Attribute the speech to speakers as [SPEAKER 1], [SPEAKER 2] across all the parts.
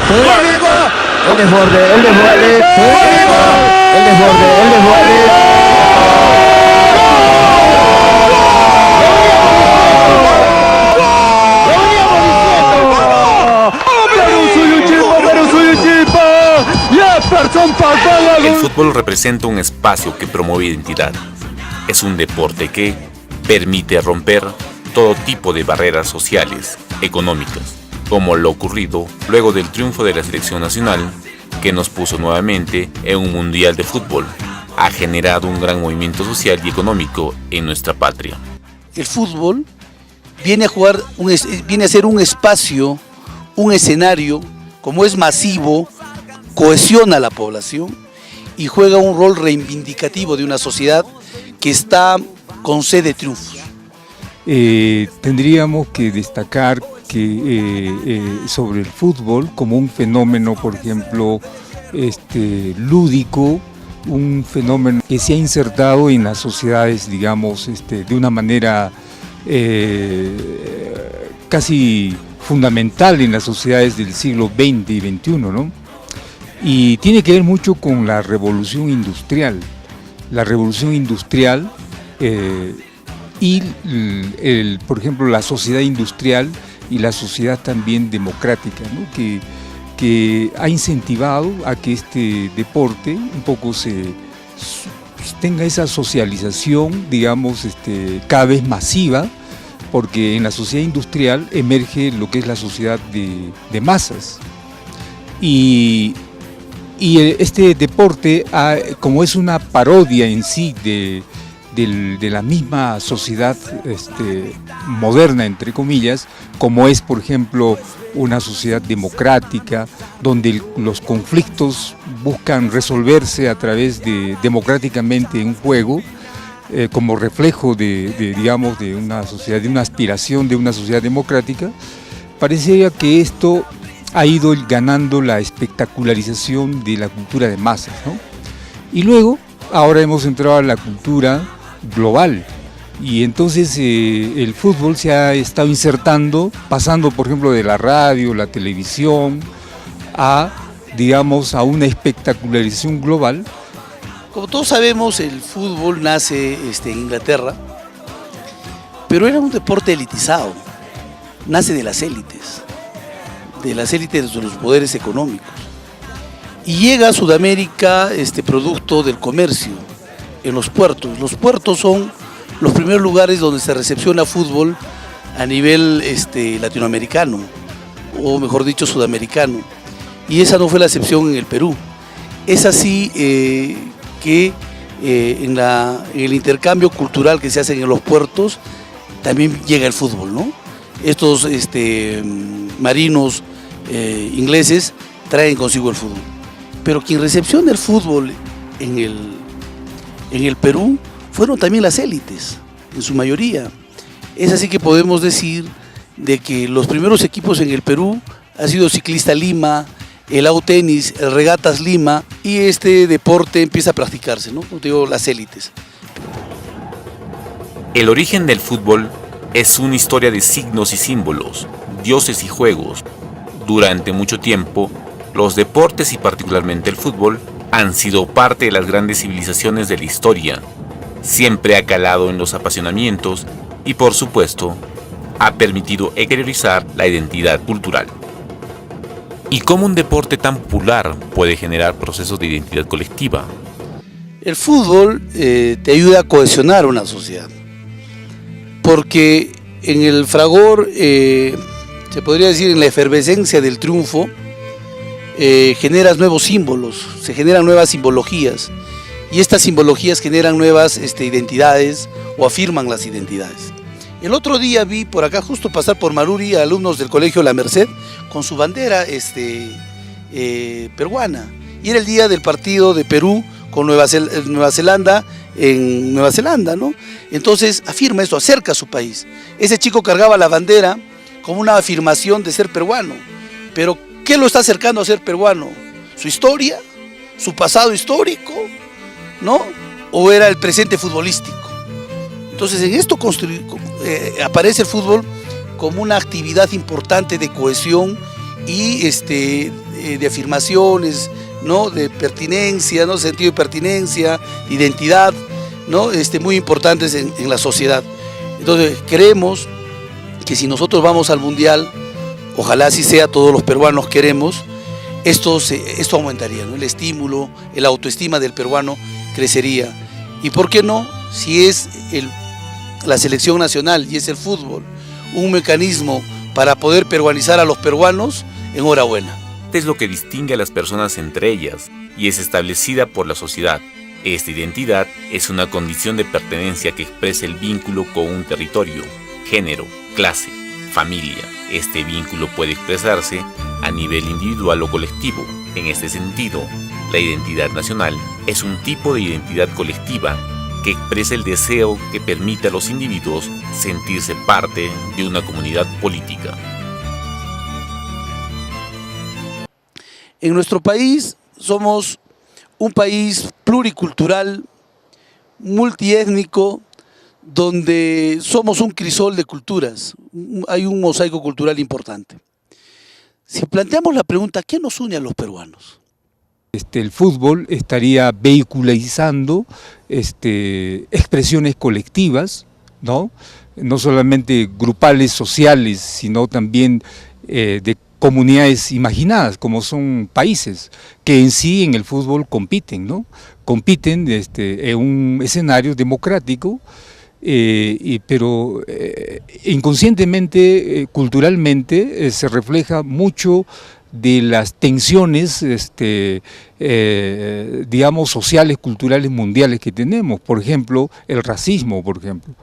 [SPEAKER 1] El desborde, el desborde, el desborde, el desborde.
[SPEAKER 2] El fútbol representa un espacio que promueve identidad. Es un deporte que permite romper todo tipo de barreras sociales, económicas, como lo ocurrido luego del triunfo de la selección nacional, que nos puso nuevamente en un mundial de fútbol. Ha generado un gran movimiento social y económico en nuestra patria.
[SPEAKER 3] El fútbol viene a ser un espacio, un escenario, como es masivo, cohesiona a la población y juega un rol reivindicativo de una sociedad que está con sed de triunfos.
[SPEAKER 4] Tendríamos que destacar que sobre el fútbol como un fenómeno, por ejemplo, lúdico, un fenómeno que se ha insertado en las sociedades, digamos, de una manera casi fundamental en las sociedades del siglo XX y XXI, ¿no? Y tiene que ver mucho con la revolución industrial. La revolución industrial y, por ejemplo, la sociedad industrial y la sociedad también democrática, ¿no? que ha incentivado a que este deporte un poco tenga esa socialización, digamos, cada vez masiva, porque en la sociedad industrial emerge lo que es la sociedad de masas. Y este deporte, como es una parodia en sí de la misma sociedad moderna, entre comillas, como es, por ejemplo, una sociedad democrática, donde los conflictos buscan resolverse a través democráticamente en un juego, como reflejo digamos, de una sociedad, de una aspiración de una sociedad democrática, parecería que esto ha ido ganando la espectacularización de la cultura de masas, ¿no? Y luego, ahora hemos entrado a la cultura global, y entonces el fútbol se ha estado insertando, pasando por ejemplo de la radio, la televisión, digamos, a una espectacularización global.
[SPEAKER 3] Como todos sabemos, el fútbol nace en Inglaterra, pero era un deporte elitizado, nace de las élites de los poderes económicos, y llega a Sudamérica producto del comercio en los puertos. Los puertos son los primeros lugares donde se recepciona fútbol a nivel latinoamericano, o mejor dicho, sudamericano, y esa no fue la excepción en el Perú. Es así que en el intercambio cultural que se hace en los puertos también llega el fútbol, ¿no? Estos marinos ingleses traen consigo el fútbol, pero quien recepciona el fútbol en el Perú fueron también las élites, en su mayoría. Es así que podemos decir de que los primeros equipos en el Perú ha sido Ciclista Lima, el Autenis, el Regatas Lima, y este deporte empieza a practicarse, ¿no? Como te digo, las élites.
[SPEAKER 2] El origen del fútbol es una historia de signos y símbolos, dioses y juegos. Durante mucho tiempo, los deportes y particularmente el fútbol han sido parte de las grandes civilizaciones de la historia. Siempre ha calado en los apasionamientos y, por supuesto, ha permitido exteriorizar la identidad cultural. ¿Y cómo un deporte tan popular puede generar procesos de identidad colectiva?
[SPEAKER 3] El fútbol te ayuda a cohesionar una sociedad, porque en el fragor, se podría decir en la efervescencia del triunfo, generas nuevos símbolos, se generan nuevas simbologías, y estas simbologías generan nuevas identidades o afirman las identidades. El otro día vi por acá justo pasar por Maruri a alumnos del colegio La Merced con su bandera peruana, y era el día del partido de Perú con Nueva Zelanda en Nueva Zelanda, ¿no? Entonces afirma esto, acerca a su país. Ese chico cargaba la bandera como una afirmación de ser peruano, pero ¿qué lo está acercando a ser peruano? ¿Su historia? ¿Su pasado histórico? ¿No? ¿O era el presente futbolístico? Entonces en esto aparece el fútbol como una actividad importante de cohesión y de afirmaciones, ¿no? De pertinencia, ¿no? Sentido de pertinencia, identidad, ¿no? Muy importantes en la sociedad. Entonces creemos que si nosotros vamos al Mundial, ojalá así sea, todos los peruanos queremos, esto aumentaría, ¿no? El estímulo, el autoestima del peruano crecería. ¿Y por qué no? Si es la selección nacional y es el fútbol un mecanismo para poder peruanizar a los peruanos, enhorabuena.
[SPEAKER 2] Es lo que distingue a las personas entre ellas y es establecida por la sociedad. Esta identidad es una condición de pertenencia que expresa el vínculo con un territorio, género, clase, familia. Este vínculo puede expresarse a nivel individual o colectivo. En este sentido, la identidad nacional es un tipo de identidad colectiva que expresa el deseo que permite a los individuos sentirse parte de una comunidad política.
[SPEAKER 3] En nuestro país somos un país pluricultural, multiétnico, donde somos un crisol de culturas. Hay un mosaico cultural importante. Si planteamos la pregunta, ¿qué nos une a los peruanos?
[SPEAKER 4] El fútbol estaría vehiculizando expresiones colectivas, ¿no? No solamente grupales, sociales, sino también de comunidades imaginadas, como son países, que en sí en el fútbol compiten, ¿no? Compiten en un escenario democrático, pero inconscientemente, culturalmente, se refleja mucho de las tensiones, digamos, sociales, culturales, mundiales que tenemos. Por ejemplo, el racismo, por ejemplo.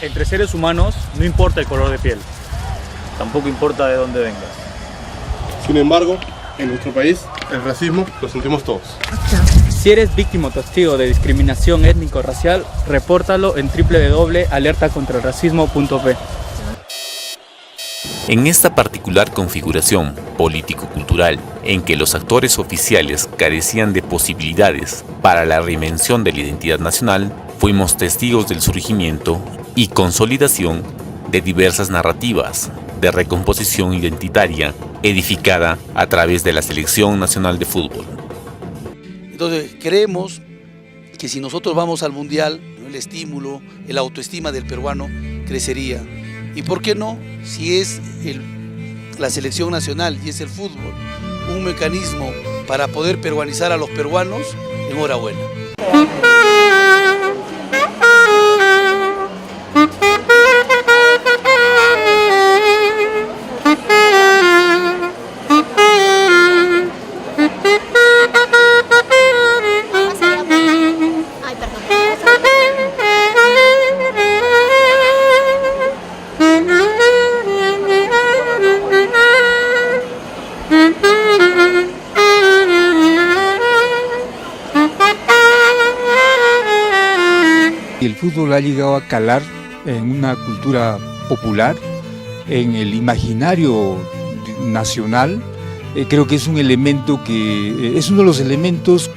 [SPEAKER 5] Entre seres humanos no importa el color de piel, tampoco importa de dónde vengas.
[SPEAKER 6] Sin embargo, en nuestro país, el racismo lo sentimos todos.
[SPEAKER 5] Si eres víctima o testigo de discriminación étnico-racial, repórtalo en www.alertacontralracismo.p.
[SPEAKER 2] En esta particular configuración político-cultural en que los actores oficiales carecían de posibilidades para la reinvención de la identidad nacional, fuimos testigos del surgimiento y consolidación de diversas narrativas de recomposición identitaria edificada a través de la Selección Nacional de Fútbol.
[SPEAKER 3] Entonces creemos que si nosotros vamos al Mundial, el estímulo, el autoestima del peruano crecería. ¿Y por qué no? Si es la selección nacional y es el fútbol un mecanismo para poder peruanizar a los peruanos, enhorabuena.
[SPEAKER 4] El fútbol ha llegado a calar en una cultura popular, en el imaginario nacional. Creo que es un elemento que es uno de los elementos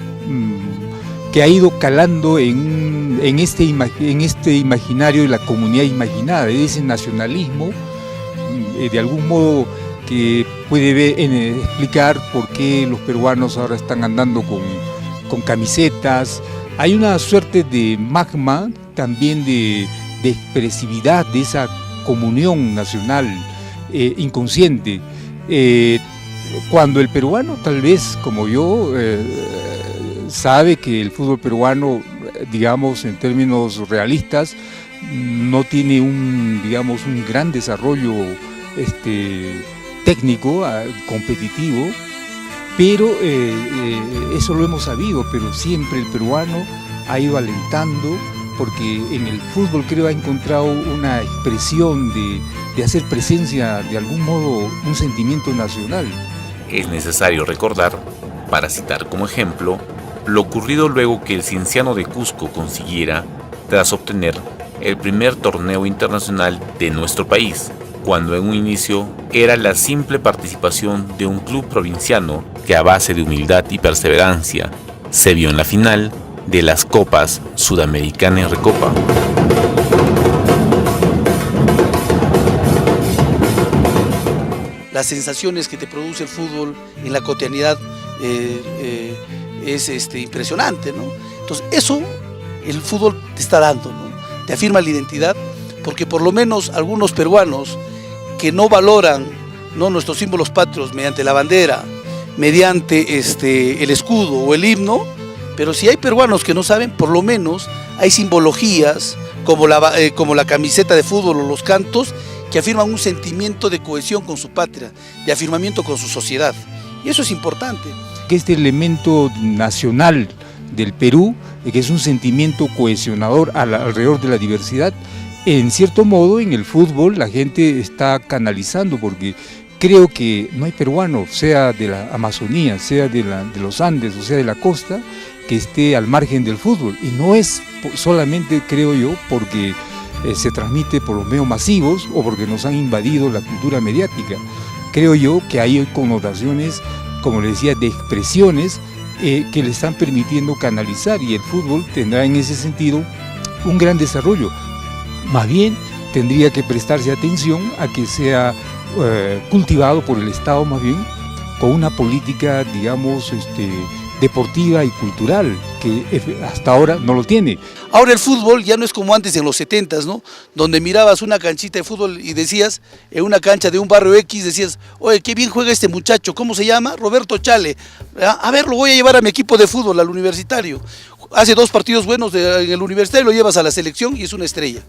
[SPEAKER 4] que ha ido calando en este imaginario de la comunidad imaginada, de ese nacionalismo, de algún modo que puede explicar por qué los peruanos ahora están andando con camisetas. Hay una suerte de magma también de expresividad de esa comunión nacional inconsciente. Cuando el peruano, tal vez como yo, sabe que el fútbol peruano, digamos en términos realistas, no tiene un gran desarrollo técnico, competitivo, pero eso lo hemos sabido, pero siempre el peruano ha ido alentando, porque en el fútbol creo ha encontrado una expresión de hacer presencia, de algún modo, un sentimiento nacional.
[SPEAKER 2] Es necesario recordar, para citar como ejemplo, lo ocurrido luego que el Cienciano de Cusco consiguiera, tras obtener el primer torneo internacional de nuestro país, cuando en un inicio era la simple participación de un club provinciano que a base de humildad y perseverancia se vio en la final de las Copas Sudamericana y Recopa.
[SPEAKER 3] las sensaciones que te produce el fútbol en la cotidianidad es impresionante, ¿no? Entonces eso el fútbol te está dando, ¿no? Te afirma la identidad, porque por lo menos algunos peruanos que no valoran, ¿no?, nuestros símbolos patrios mediante la bandera, mediante el escudo o el himno, pero si hay peruanos que no saben, por lo menos hay simbologías como la camiseta de fútbol o los cantos que afirman un sentimiento de cohesión con su patria, de afirmamiento con su sociedad, y eso es importante.
[SPEAKER 4] Que este elemento nacional del Perú, que es un sentimiento cohesionador alrededor de la diversidad, en cierto modo en el fútbol la gente está canalizando, porque creo que no hay peruano, sea de la Amazonía, sea de los Andes o sea de la costa, que esté al margen del fútbol, y no es solamente, creo yo, porque se transmite por los medios masivos o porque nos han invadido la cultura mediática. Creo yo que hay connotaciones, como les decía, de expresiones que le están permitiendo canalizar, y el fútbol tendrá en ese sentido un gran desarrollo. Más bien tendría que prestarse atención a que sea cultivado por el Estado, más bien con una política, digamos, deportiva y cultural, que hasta ahora no lo tiene.
[SPEAKER 3] Ahora el fútbol ya no es como antes en los 70s, ¿no? Donde mirabas una canchita de fútbol y decías, en una cancha de un barrio X, decías, oye, qué bien juega este muchacho, ¿cómo se llama? Roberto Chale. A ver, lo voy a llevar a mi equipo de fútbol, al universitario. Hace 2 partidos buenos en el universitario, lo llevas a la selección y es una estrella.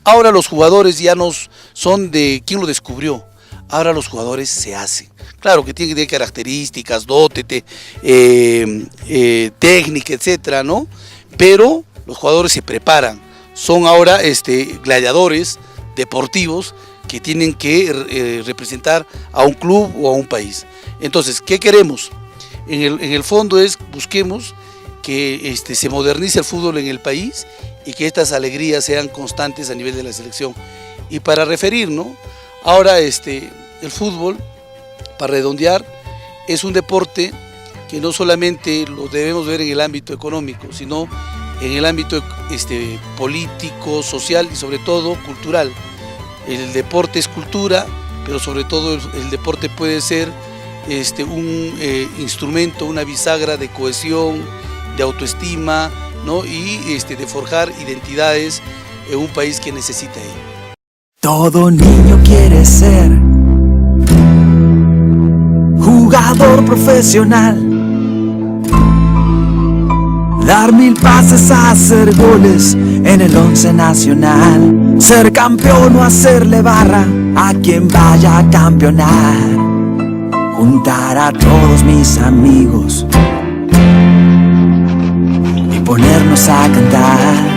[SPEAKER 3] Ahora los jugadores ya no son de quién lo descubrió. Ahora los jugadores se hacen. Claro que tienen características, dote, técnica, etcétera, ¿no? Pero los jugadores se preparan. Son ahora gladiadores deportivos que tienen que representar a un club o a un país. Entonces, ¿qué queremos? En el fondo busquemos que se modernice el fútbol en el país y que estas alegrías sean constantes a nivel de la selección. Y para referir, ¿no? Ahora el fútbol, para redondear, es un deporte que no solamente lo debemos ver en el ámbito económico, sino en el ámbito político, social y sobre todo cultural. El deporte es cultura, pero sobre todo el deporte puede ser un instrumento, una bisagra de cohesión, de autoestima, ¿no? Y de forjar identidades en un país que necesita ello.
[SPEAKER 7] Todo niño quiere ser jugador profesional, dar 1000 pases, hacer goles en el 11 nacional, ser campeón o hacerle barra a quien vaya a campeonar, juntar a todos mis amigos y ponernos a cantar.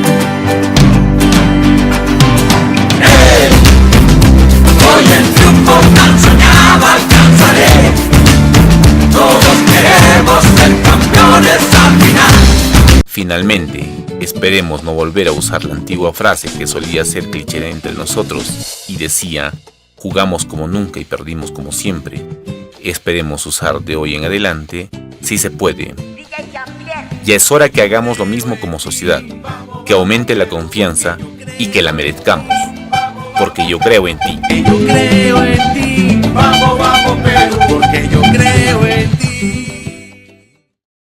[SPEAKER 7] Hoy el triunfo tan soñado alcanzaré. Todos queremos ser campeones al final.
[SPEAKER 2] Finalmente, esperemos no volver a usar la antigua frase que solía ser cliché entre nosotros y decía, jugamos como nunca y perdimos como siempre. Esperemos usar de hoy en adelante, si se puede. Ya es hora que hagamos lo mismo como sociedad, que aumente la confianza y que la merezcamos. Porque yo creo en ti.
[SPEAKER 8] Yo creo en ti, vamos, vamos Perú, porque yo creo en ti.